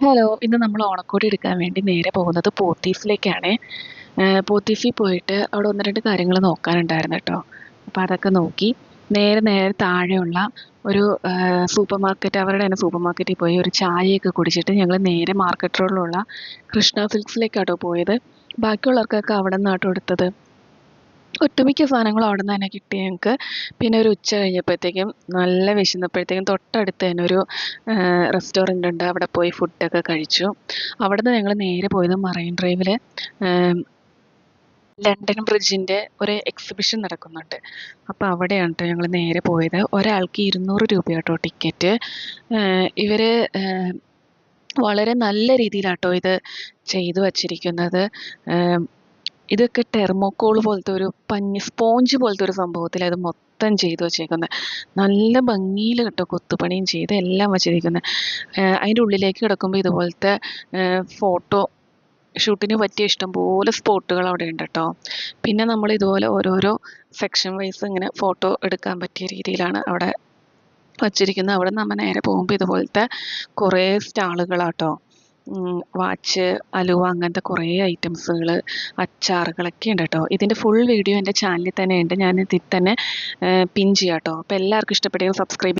Hello, ഇന്ന് നമ്മൾ ഓണക്കോടി എടുക്കാൻ വേണ്ടി നേരെ പോകുന്നത് പോത്തീസിലേക്കാണേ. പോത്തീസിൽ പോയിട്ട് അവിടെ 1, 2 കാര്യങ്ങൾ നോക്കാനുണ്ടായിരുന്നു കേട്ടോ. അപ്പോൾ അതൊക്കെ നോക്കി നേരെ നേരെ താഴെയുള്ള ഒരു സൂപ്പർ മാർക്കറ്റ്, അവരുടെ തന്നെ സൂപ്പർ മാർക്കറ്റിൽ പോയി ഒരു ചായയൊക്കെ കുടിച്ചിട്ട് ഞങ്ങൾ നേരെ മാർക്കറ്റ് റോഡിലുള്ള കൃഷ്ണ സിൽക്സിലേക്കാട്ടോ പോയത്. ബാക്കിയുള്ളവർക്കൊക്കെ അവിടെ നിന്നാട്ടോ എടുത്തത്. ഒട്ടുമിക്ക സാധനങ്ങളും അവിടെ നിന്ന് തന്നെ കിട്ടി ഞങ്ങൾക്ക്. പിന്നെ ഒരു ഉച്ച കഴിഞ്ഞപ്പോഴത്തേക്കും നല്ല വിശന്നപ്പോഴത്തേക്കും തൊട്ടടുത്ത് തന്നെ ഒരു റെസ്റ്റോറൻ്റ് ഉണ്ട്. അവിടെ പോയി ഫുഡൊക്കെ കഴിച്ചു. അവിടുന്ന് ഞങ്ങൾ നേരെ പോയത് മറൈൻ ഡ്രൈവിൽ ലണ്ടൻ ബ്രിഡ്ജിൻ്റെ ഒരു എക്സിബിഷൻ നടക്കുന്നുണ്ട്. അപ്പോൾ അവിടെയാണ് കേട്ടോ ഞങ്ങൾ നേരെ പോയത്. ഒരാൾക്ക് 200 രൂപയാട്ടോ ടിക്കറ്റ്. ഇവർ വളരെ നല്ല രീതിയിലാട്ടോ ഇത് ചെയ്തു വച്ചിരിക്കുന്നത്. ഇതൊക്കെ ടെർമോക്കോൾ പോലത്തെ ഒരു പഞ്ഞി സ്പോഞ്ച് പോലത്തെ ഒരു സംഭവത്തിൽ അത് മൊത്തം ചെയ്തു വച്ചേക്കുന്നത്. നല്ല ഭംഗിയിൽ കേട്ടോ കൊത്തുപണിയും ചെയ്ത് എല്ലാം വച്ചിരിക്കുന്നത്. അതിൻ്റെ ഉള്ളിലേക്ക് കിടക്കുമ്പോൾ ഇതുപോലത്തെ ഫോട്ടോ ഷൂട്ടിന് പറ്റിയ ഇഷ്ടംപോലെ സ്പോട്ടുകൾ അവിടെ ഉണ്ട് കേട്ടോ. പിന്നെ നമ്മൾ ഇതുപോലെ ഓരോരോ സെക്ഷൻ വൈസ് ഇങ്ങനെ ഫോട്ടോ എടുക്കാൻ പറ്റിയ രീതിയിലാണ് അവിടെ വച്ചിരിക്കുന്നത്. അവിടെ നമ്മൾ നേരെ പോകുമ്പോൾ ഇതുപോലത്തെ കുറേ സ്റ്റാളുകളാട്ടോ. വാച്ച്, അലുവ അങ്ങനത്തെ കുറേ ഐറ്റംസുകൾ, അച്ചാറുകളൊക്കെ ഉണ്ട് കേട്ടോ. ഇതിൻ്റെ ഫുൾ വീഡിയോ എൻ്റെ ചാനലിൽ തന്നെ ഉണ്ട്. ഞാൻ ഇതിൽ തന്നെ പിൻ ചെയ്യാം കേട്ടോ. അപ്പോൾ എല്ലാവർക്കും ഇഷ്ടപ്പെട്ടെങ്കിൽ സബ്സ്ക്രൈബ്